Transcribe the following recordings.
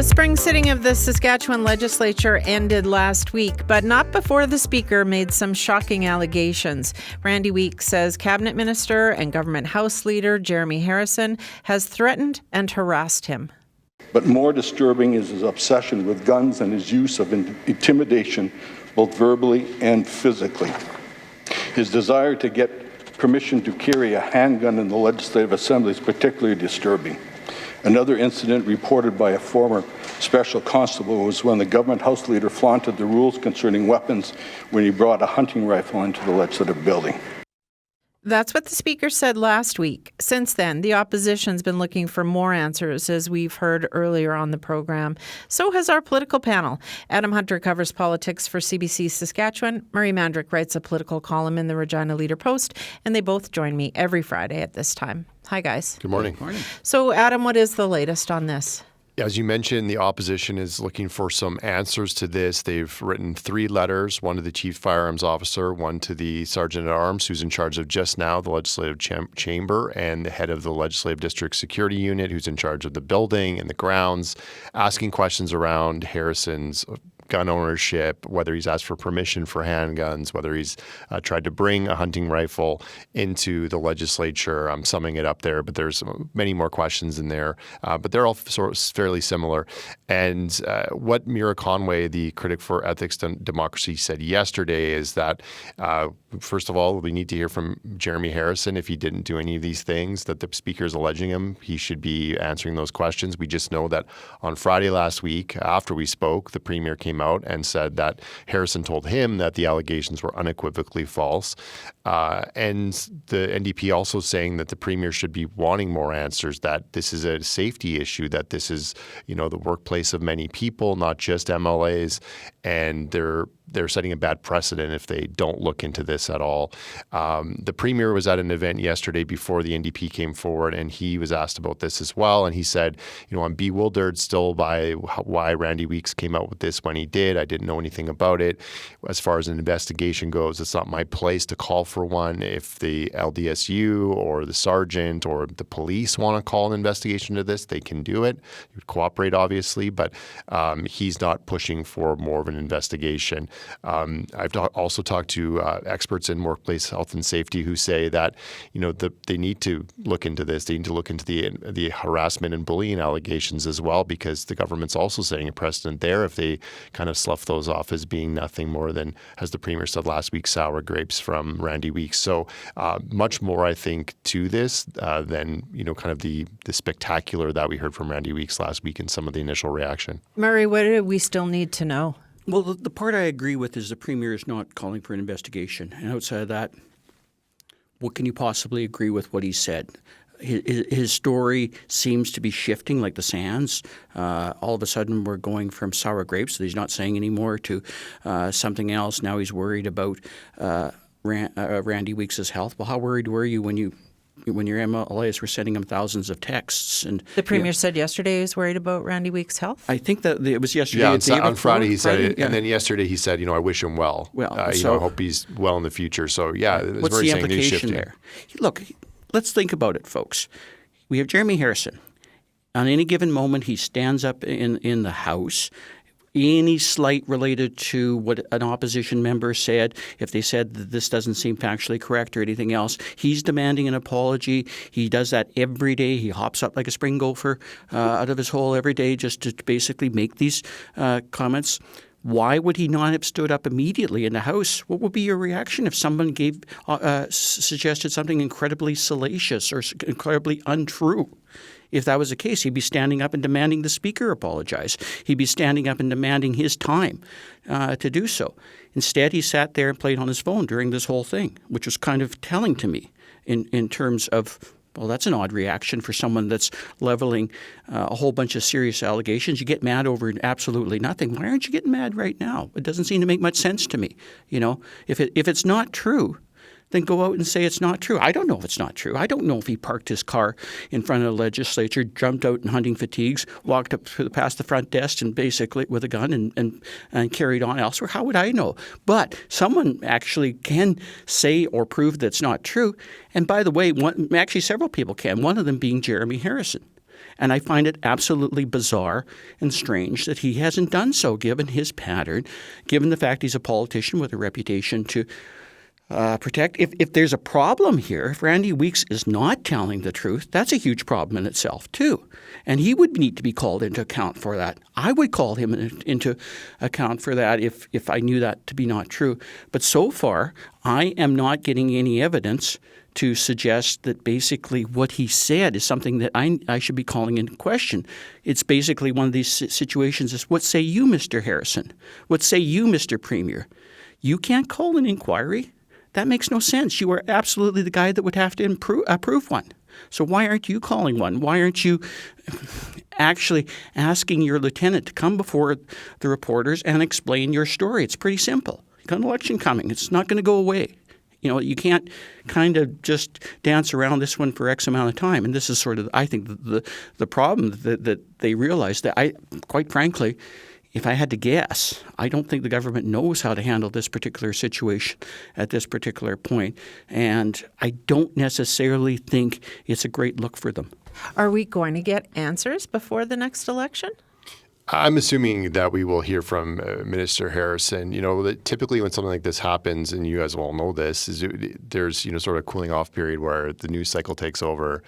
The spring sitting of the Saskatchewan Legislature ended last week, but not before the Speaker made some shocking allegations. Randy Weeks says Cabinet Minister and Government House Leader Jeremy Harrison has threatened and harassed him. But more disturbing is his obsession with guns and his use of intimidation, both verbally and physically. His desire to get permission to carry a handgun in the Legislative Assembly is particularly disturbing. Another incident reported by a former special constable was when the government house leader flaunted the rules concerning weapons when he brought a hunting rifle into the legislative building. That's what the Speaker said last week. Since then, the opposition's been looking for more answers, as we've heard earlier on the program. So has our political panel. Adam Hunter covers politics for CBC Saskatchewan. Murray Mandryk writes a political column in the Regina Leader Post, and they both join me every Friday at this time. Hi, guys. Good morning. Good morning. So, Adam, what is the latest on this? As you mentioned, the opposition is looking for some answers to this. They've written 3 letters, one to the Chief Firearms Officer, one to the Sergeant-at-Arms, who's in charge of just now the Legislative Chamber, and the head of the Legislative District Security Unit, who's in charge of the building and the grounds, asking questions around Harrison's gun ownership, whether he's asked for permission for handguns, whether he's tried to bring a hunting rifle into the legislature. I'm summing it up there, but there's many more questions in there. But they're all sort of fairly similar. And what Mira Conway, the critic for ethics and democracy, said yesterday is that, first of all, we need to hear from Jeremy Harrison. If he didn't do any of these things that the Speaker is alleging him, he should be answering those questions. We just know that on Friday last week, after we spoke, the Premier came out and said that Harrison told him that the allegations were unequivocally false. And the NDP also saying that the Premier should be wanting more answers, that this is a safety issue, that this is, the workplace of many people, not just MLAs, and they're setting a bad precedent if they don't look into this at all. The Premier was at an event yesterday before the NDP came forward, and he was asked about this as well. And he said, I'm bewildered still by why Randy Weeks came out with this when he did. I didn't know anything about it. As far as an investigation goes, it's not my place to call for one. If the LDSU or the sergeant or the police want to call an investigation to this, they can do it. He would cooperate, obviously, but he's not pushing for more of an investigation. I've also talked to experts in workplace health and safety who say that, they need to look into this. They need to look into the harassment and bullying allegations as well, because the government's also setting a precedent there if they kind of slough those off as being nothing more than, as the Premier said last week, sour grapes from Randy Weeks. So much more, I think, to this than, kind of the spectacular that we heard from Randy Weeks last week in some of the initial reaction. Murray, what do we still need to know? Well, the part I agree with is the Premier is not calling for an investigation. And outside of that, what can you possibly agree with what he said? His story seems to be shifting like the sands. All of a sudden, we're going from sour grapes that he's not saying anymore to something else. Now he's worried about Randy Weeks' health. Well, how worried were you when your MLAs were sending him thousands of texts? And the Premier said yesterday he was worried about Randy Weeks' health? I think that it was yesterday. Yeah, on Friday he said it, and then yesterday he said, I wish him well. I hope he's well in the future. So, yeah. What's the implication there? Look, let's think about it, folks. We have Jeremy Harrison. On any given moment, he stands up in the House. Any slight related to what an opposition member said, if they said that this doesn't seem factually correct or anything else, he's demanding an apology. He does that every day. He hops up like a spring gopher out of his hole every day just to basically make these comments. Why would he not have stood up immediately in the House? What would be your reaction if someone suggested something incredibly salacious or incredibly untrue? If that was the case, he'd be standing up and demanding the Speaker apologize. He'd be standing up and demanding his time to do so. Instead, he sat there and played on his phone during this whole thing, which was kind of telling to me in terms of, well, that's an odd reaction for someone that's leveling a whole bunch of serious allegations. You get mad over absolutely nothing. Why aren't you getting mad right now? It doesn't seem to make much sense to me. If it's not true, then go out and say it's not true. I don't know if it's not true. I don't know if he parked his car in front of the legislature, jumped out in hunting fatigues, walked up past the front desk and basically with a gun and carried on elsewhere. How would I know? But someone actually can say or prove that's not true. And by the way, actually several people can, one of them being Jeremy Harrison. And I find it absolutely bizarre and strange that he hasn't done so, given his pattern, given the fact he's a politician with a reputation to protect. If there's a problem here, if Randy Weeks is not telling the truth, that's a huge problem in itself too. And he would need to be called into account for that. I would call him into account for that if I knew that to be not true. But so far, I am not getting any evidence to suggest that basically what he said is something that I should be calling into question. It's basically one of these situations is, what say you, Mr. Harrison? What say you, Mr. Premier? You can't call an inquiry? That makes no sense. You are absolutely the guy that would have to approve one. So why aren't you calling one? Why aren't you actually asking your lieutenant to come before the reporters and explain your story? It's pretty simple. You've got an election coming. It's not going to go away. You can't kind of just dance around this one for X amount of time. And this is sort of, I think, the problem that they realize that quite frankly, if I had to guess, I don't think the government knows how to handle this particular situation at this particular point. And I don't necessarily think it's a great look for them. Are we going to get answers before the next election? I'm assuming that we will hear from Minister Harrison. That typically when something like this happens, and you guys all know this, is there's sort of a cooling off period where the news cycle takes over.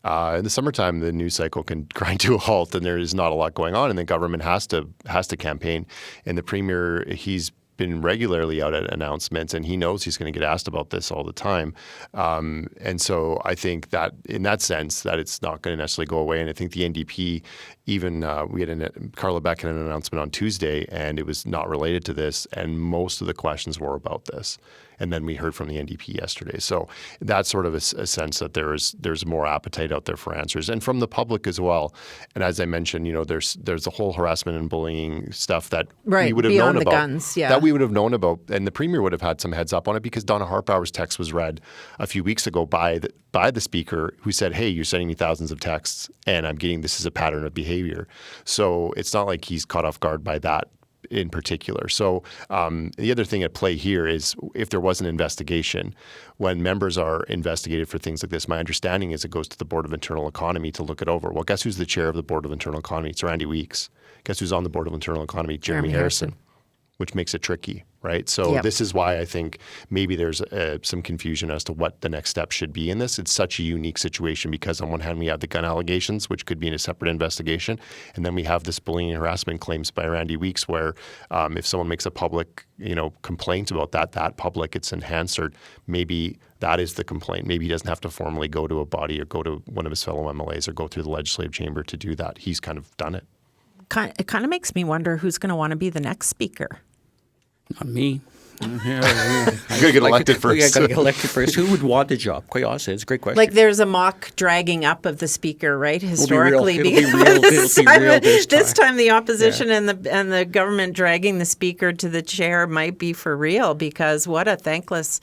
In the summertime, the news cycle can grind to a halt, and there is not a lot going on, and the government has to campaign. And the Premier, he's been regularly out at announcements, and he knows he's going to get asked about this all the time. And so I think that in that sense that it's not going to necessarily go away. And I think the NDP, even we had Carla Beck had an announcement on Tuesday, and it was not related to this, and most of the questions were about this. And then we heard from the NDP yesterday. So that's sort of a sense that there's more appetite out there for answers, and from the public as well. And as I mentioned, there's the whole harassment and bullying stuff that we would have known about. Guns, yeah. That we would have known about, and the Premier would have had some heads up on it, because Donna Harpower's text was read a few weeks ago by the Speaker, who said, "Hey, you're sending me thousands of texts, and I'm getting this as a pattern of behavior." So it's not like he's caught off guard by that in particular. So the other thing at play here is, if there was an investigation, when members are investigated for things like this, my understanding is it goes to the Board of Internal Economy to look it over. Well, guess who's the chair of the Board of Internal Economy? It's Randy Weeks. Guess who's on the Board of Internal Economy? Jeremy Harrison. Which makes it tricky, right? So This is why I think maybe there's some confusion as to what the next step should be in this. It's such a unique situation because on one hand we have the gun allegations, which could be in a separate investigation, and then we have this bullying and harassment claims by Randy Weeks, where if someone makes a public complaint about that public, it's enhanced, or maybe that is the complaint. Maybe he doesn't have to formally go to a body or go to one of his fellow MLAs or go through the legislative chamber to do that. He's kind of done it. It kind of makes me wonder who's going to want to be the next speaker. Not me. You got to get elected first. Yeah, got to get elected first. Who would want the job? Quite honestly, it's a great question. Like, there's a mock dragging up of the speaker, right? Historically, It'll be real this time the opposition and the government dragging the speaker to the chair might be for real, because what a thankless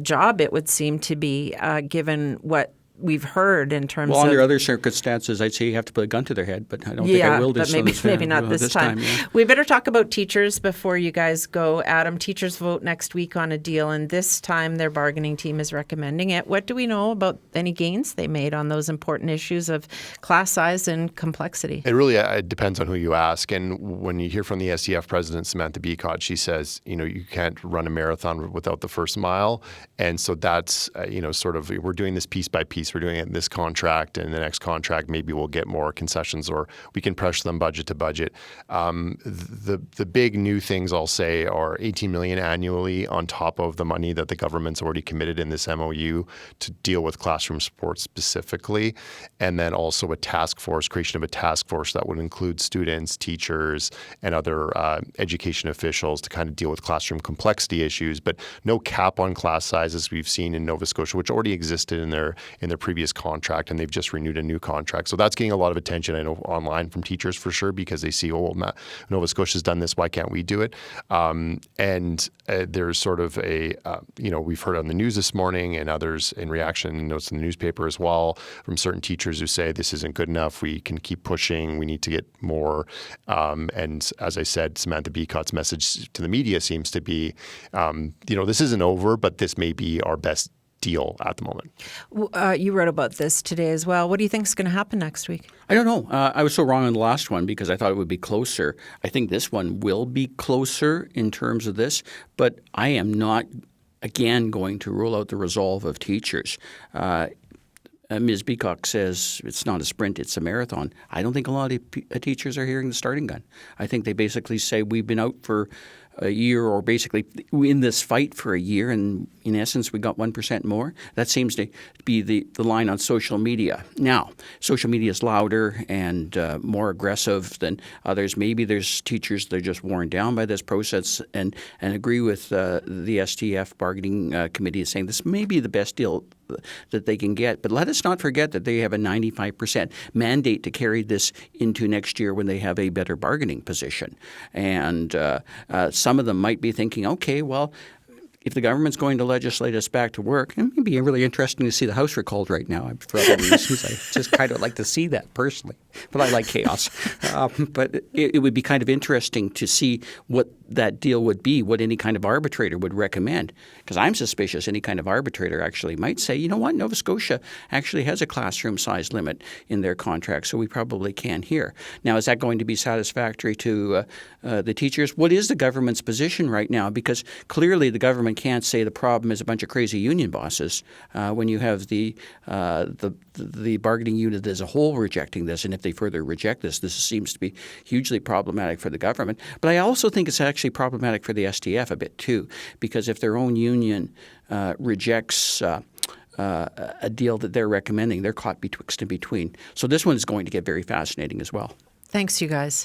job it would seem to be, given what we've heard in terms of... Well, under other circumstances, I'd say you have to put a gun to their head, but I don't think I will this time. But maybe not this time. Yeah. We better talk about teachers before you guys go. Adam, teachers vote next week on a deal, and this time their bargaining team is recommending it. What do we know about any gains they made on those important issues of class size and complexity? It really depends on who you ask. And when you hear from the SEF president, Samantha Beacott, she says, you can't run a marathon without the first mile. And so that's, sort of, we're doing this piece by piece. We're doing it in this contract, and the next contract maybe we'll get more concessions, or we can pressure them budget to budget. The big new things I'll say are $18 million annually on top of the money that the government's already committed in this MOU to deal with classroom support specifically, and then also creation of a task force that would include students, teachers, and other education officials to kind of deal with classroom complexity issues, but no cap on class sizes we've seen in Nova Scotia, which already existed in their previous contract, and they've just renewed a new contract. So that's getting a lot of attention, I know, online from teachers for sure, because they see, Nova Scotia's done this, why can't we do it? There's sort of we've heard on the news this morning, and others in reaction, notes in the newspaper as well, from certain teachers who say this isn't good enough, we can keep pushing, we need to get more. And as I said, Samantha Beacott's message to the media seems to be, this isn't over, but this may be our best deal at the moment. You wrote about this today as well. What do you think is going to happen next week? I don't know. I was so wrong on the last one because I thought it would be closer. I think this one will be closer in terms of this, but I am not, again, going to rule out the resolve of teachers. Ms. Beacock says it's not a sprint, it's a marathon. I don't think a lot of teachers are hearing the starting gun. I think they basically say we've been out for a year, or basically in this fight for a year, and in essence we got 1% more. That seems to be the line on social media. Now, social media is louder and more aggressive than others. Maybe there's teachers that are just worn down by this process and agree with the STF bargaining committee saying this may be the best deal that they can get. But let us not forget that they have a 95% mandate to carry this into next year when they have a better bargaining position. And some of them might be thinking, okay, well, if the government's going to legislate us back to work, it would be really interesting to see the House recalled right now. For other reasons, I just kind of like to see that personally. But I like chaos. But it would be kind of interesting to see what that deal would be, what any kind of arbitrator would recommend. Because I'm suspicious any kind of arbitrator actually might say, you know what, Nova Scotia actually has a classroom size limit in their contract, so we probably can here. Now, is that going to be satisfactory to the teachers? What is the government's position right now? Because clearly the government can't say the problem is a bunch of crazy union bosses when you have the bargaining unit as a whole rejecting this. And if they further reject this, this seems to be hugely problematic for the government. But I also think it's actually problematic for the STF a bit too, because if their own union rejects a deal that they're recommending, they're caught betwixt and between. So this one is going to get very fascinating as well. Thanks, you guys.